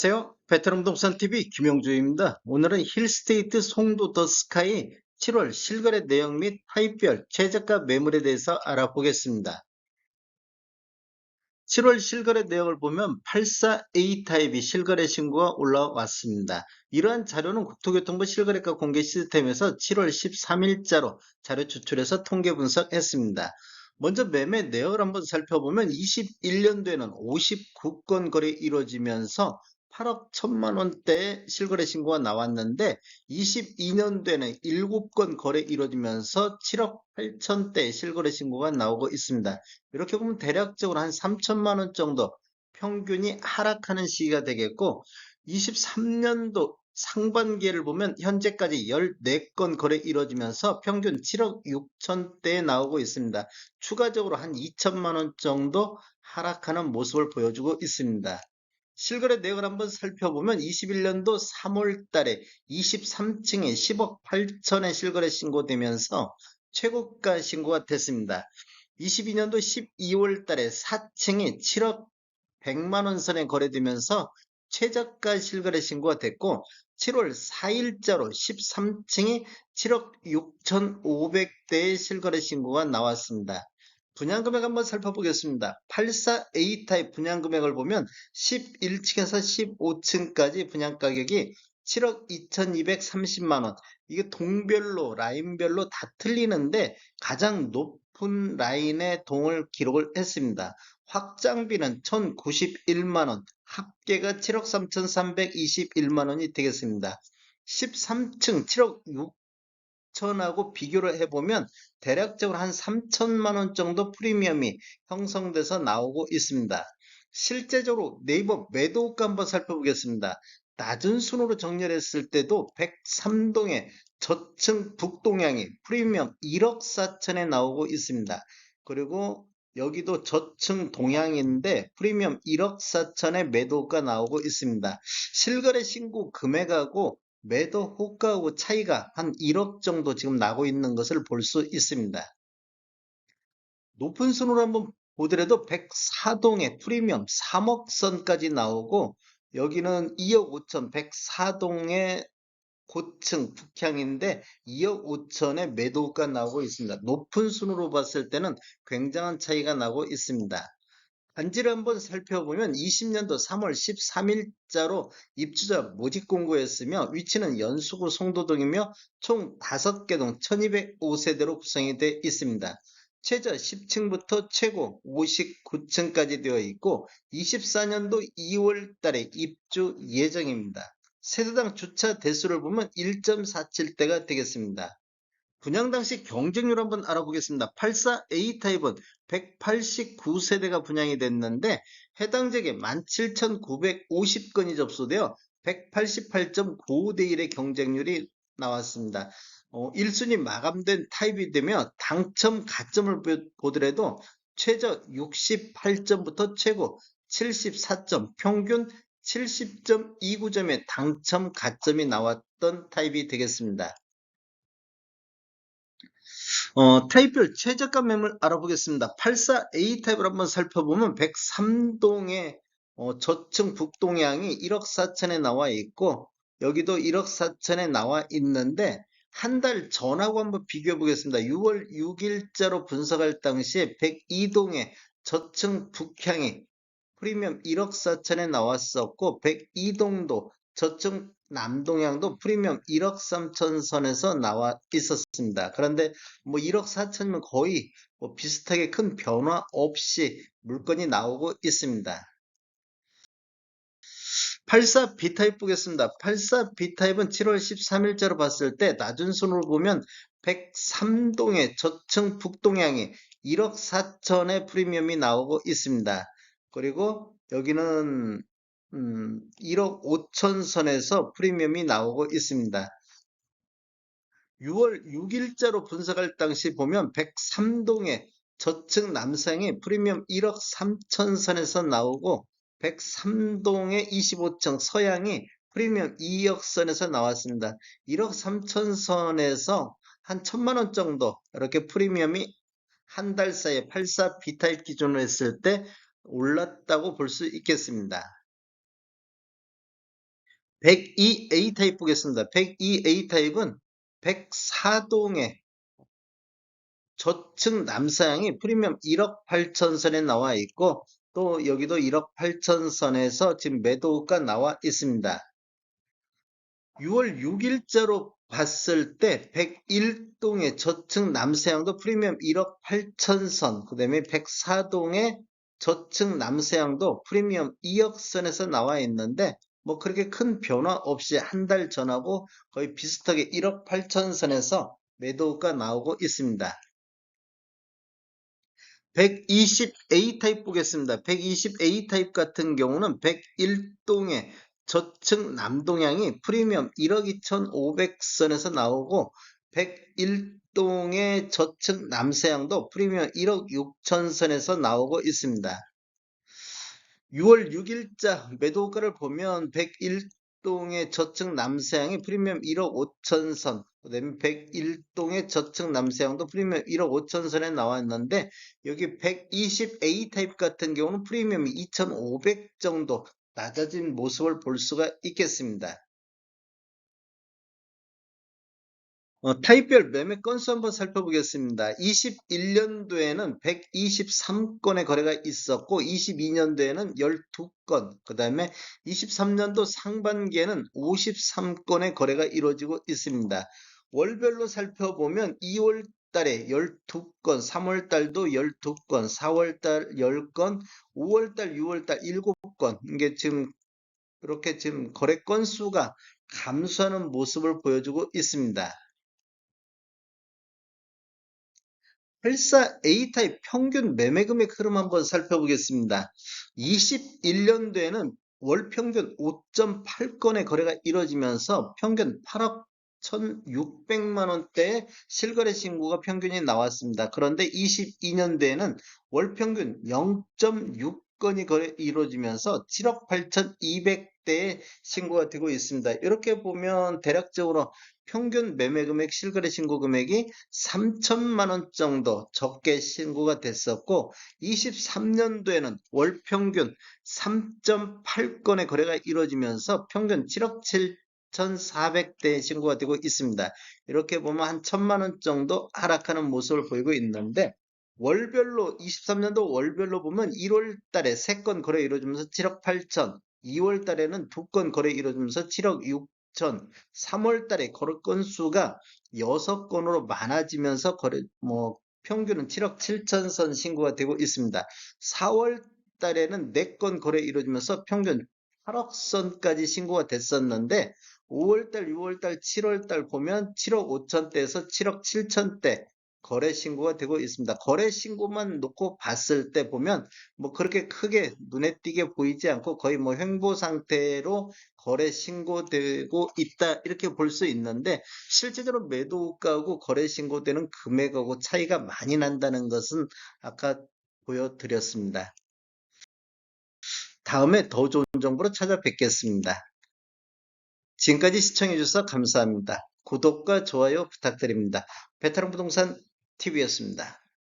안녕하세요. 베테랑 부동산 TV 김영주입니다. 오늘은 힐스테이트 송도 더 스카이 7월 실거래 내용 및 타입별 최저가 매물에 대해서 알아보겠습니다. 7월 실거래 내역을 보면 84A 타입이 실거래 신고가 올라왔습니다. 이러한 자료는 국토교통부 실거래가 공개 시스템에서 7월 13일자로 자료 추출해서 통계 분석했습니다. 먼저 매매 내역을 한번 살펴보면 21년도에는 59건 거래 이루어지면서 8억 1천만 원대의 실거래 신고가 나왔는데 22년도에는 7건 거래 이루어지면서 7억 8천대의 실거래 신고가 나오고 있습니다. 이렇게 보면 대략적으로 한 3천만 원 정도 평균이 하락하는 시기가 되겠고 23년도 상반기를 보면 현재까지 14건 거래 이루어지면서 평균 7억 6천대에 나오고 있습니다. 추가적으로 한 2천만 원 정도 하락하는 모습을 보여주고 있습니다. 실거래 내역을 한번 살펴보면 21년도 3월 달에 23층에 10억 8천에 실거래 신고되면서 최고가 신고가 됐습니다. 22년도 12월 달에 4층이 7억 100만 원 선에 거래되면서 최저가 실거래 신고가 됐고 7월 4일자로 13층이 7억 6,500대의 실거래 신고가 나왔습니다. 분양금액 한번 살펴보겠습니다. 84A 타입 분양금액을 보면 11층에서 15층까지 분양가격이 7억 2,230만 원. 이게 동별로 라인별로 다 틀리는데 가장 높은 라인에 동을 기록을 했습니다. 확장비는 1,091만 원, 합계가 7억 3,321만 원이 되겠습니다. 13층 7억 6천하고 비교를 해보면 대략적으로 한 3천만 원 정도 프리미엄이 형성돼서 나오고 있습니다. 실제적으로 네이버 매도가 한번 살펴보겠습니다. 낮은 순으로 정렬했을 때도 103동의 저층 북동향이 프리미엄 1억 4천에 나오고 있습니다. 그리고 여기도 저층 동향인데 프리미엄 1억 4천에 매도가 나오고 있습니다. 실거래 신고 금액하고 매도 호가하고 차이가 한 1억 정도 지금 나고 있는 것을 볼 수 있습니다. 높은 순으로 한번 보더라도 104동의 프리미엄 3억 선까지 나오고 여기는 2억 5천 104동의 고층 북향인데 2억 5천에 매도가 나오고 있습니다. 높은 순으로 봤을 때는 굉장한 차이가 나고 있습니다. 단지를 한번 살펴보면 20년도 3월 13일자로 입주자 모집 공고했으며 위치는 연수구 송도동이며 총 5개 동 1205세대로 구성이 되어 있습니다. 최저 10층부터 최고 59층까지 되어 있고 24년도 2월 달에 입주 예정입니다. 세대당 주차 대수를 보면 1.47대가 되겠습니다. 분양 당시 경쟁률 한번 알아보겠습니다. 84A 타입은 189세대가 분양이 됐는데 해당 지역에 17,950건이 접수되어 188.95대 1의 경쟁률이 나왔습니다. 1순위 마감된 타입이 되면 당첨 가점을 보더라도 최저 68점부터 최고 74점, 평균 70.29점의 당첨 가점이 나왔던 타입이 되겠습니다. 타입별 최저가 매물 알아보겠습니다. 84A 타입을 한번 살펴보면 103동의 저층 북동향이 1억 4천에 나와 있고 여기도 1억 4천에 나와 있는데 한 달 전하고 한번 비교해 보겠습니다. 6월 6일자로 분석할 당시에 102동의 저층 북향이 프리미엄 1억 4천에 나왔었고 102동도 저층 남동향도 프리미엄 1억 3천 선에서 나와 있었습니다. 그런데 뭐 1억 4천이면 거의 뭐 비슷하게 큰 변화 없이 물건이 나오고 있습니다. 84B 타입 보겠습니다. 84B 타입은 7월 13일자로 봤을 때 낮은 순으로 보면 103동의 저층 북동향이 1억 4천의 프리미엄이 나오고 있습니다. 그리고 여기는 1억 5천 선에서 프리미엄이 나오고 있습니다. 6월 6일자로 분석할 당시 보면 103동의 저층 남상이 프리미엄 1억 3천 선에서 나오고 103동의 25층 서양이 프리미엄 2억 선에서 나왔습니다. 1억 3천 선에서 한 1천만 원 정도 이렇게 프리미엄이 한 달 사이에 84 B타입 기준으로 했을 때 올랐다고 볼 수 있겠습니다. 102A 타입 보겠습니다. 102A 타입은 104동의 저층 남사양이 프리미엄 1억 8천선에 나와 있고, 또 여기도 1억 8천선에서 지금 매도가 나와 있습니다. 6월 6일자로 봤을 때 101동의 저층 남서양도 프리미엄 1억 8천선, 그 다음에 104동의 저층 남서양도 프리미엄 2억 선에서 나와 있는데, 뭐 그렇게 큰 변화 없이 한 달 전하고 거의 비슷하게 1억 8천선에서 매도가 나오고 있습니다. 120A 타입 보겠습니다. 120A 타입 같은 경우는 101동의 저층 남동향이 프리미엄 1억 2,500선에서 나오고, 101동의 저층 남서향도 프리미엄 1억 6천선에서 나오고 있습니다. 6월 6일자 매도가를 보면 101동의 저층 남서향이 프리미엄 1억 5천선, 그 다음에 101동의 저층 남서향도 프리미엄 1억 5천선에 나왔는데, 여기 120A 타입 같은 경우는 프리미엄이 2,500 정도 낮아진 모습을 볼 수가 있겠습니다. 타입별 매매 건수 한번 살펴보겠습니다. 21년도에는 123건의 거래가 있었고, 22년도에는 12건, 그 다음에 23년도 상반기에는 53건의 거래가 이루어지고 있습니다. 월별로 살펴보면 2월 달에 12건, 3월 달도 12건, 4월 달 10건, 5월 달, 6월 달 7건, 이게 지금 이렇게 지금 거래 건수가 감소하는 모습을 보여주고 있습니다. 84A 타입 평균 매매 금액 흐름 한번 살펴보겠습니다. 21년도에는 월 평균 5.8건의 거래가 이루어지면서 평균 8억 1,600만 원대의 실거래 신고가 평균이 나왔습니다. 그런데 22년도에는 월 평균 0.6건이 거래 이루어지면서 7억 8,200대의 신고가 되고 있습니다. 이렇게 보면 대략적으로 평균 매매 금액, 실거래 신고 금액이 3천만 원 정도 적게 신고가 됐었고, 23년도에는 월 평균 3.8건의 거래가 이루어지면서 평균 7억 7,400대 신고가 되고 있습니다. 이렇게 보면 한 1천만 원 정도 하락하는 모습을 보이고 있는데, 월별로 23년도 월별로 보면 1월 달에 3건 거래 이루어지면서 7억 8천, 2월 달에는 2건 거래 이루어지면서 7억 6천, 3월 달에 거래 건수가 6건으로 많아지면서 평균은 7억 7천선 신고가 되고 있습니다. 4월 달에는 4건 거래 이루어지면서 평균 8억 선까지 신고가 됐었는데, 5월달, 6월달, 7월달 보면 7억 5천대에서 7억 7천대 거래 신고가 되고 있습니다. 거래 신고만 놓고 봤을 때 보면 뭐 그렇게 크게 눈에 띄게 보이지 않고 거의 뭐 횡보 상태로 거래 신고되고 있다, 이렇게 볼 수 있는데, 실제적으로 매도가하고 거래 신고되는 금액하고 차이가 많이 난다는 것은 아까 보여드렸습니다. 다음에 더 좋은 정보로 찾아뵙겠습니다. 지금까지 시청해주셔서 감사합니다. 구독과 좋아요 부탁드립니다. 베테랑 부동산 TV였습니다.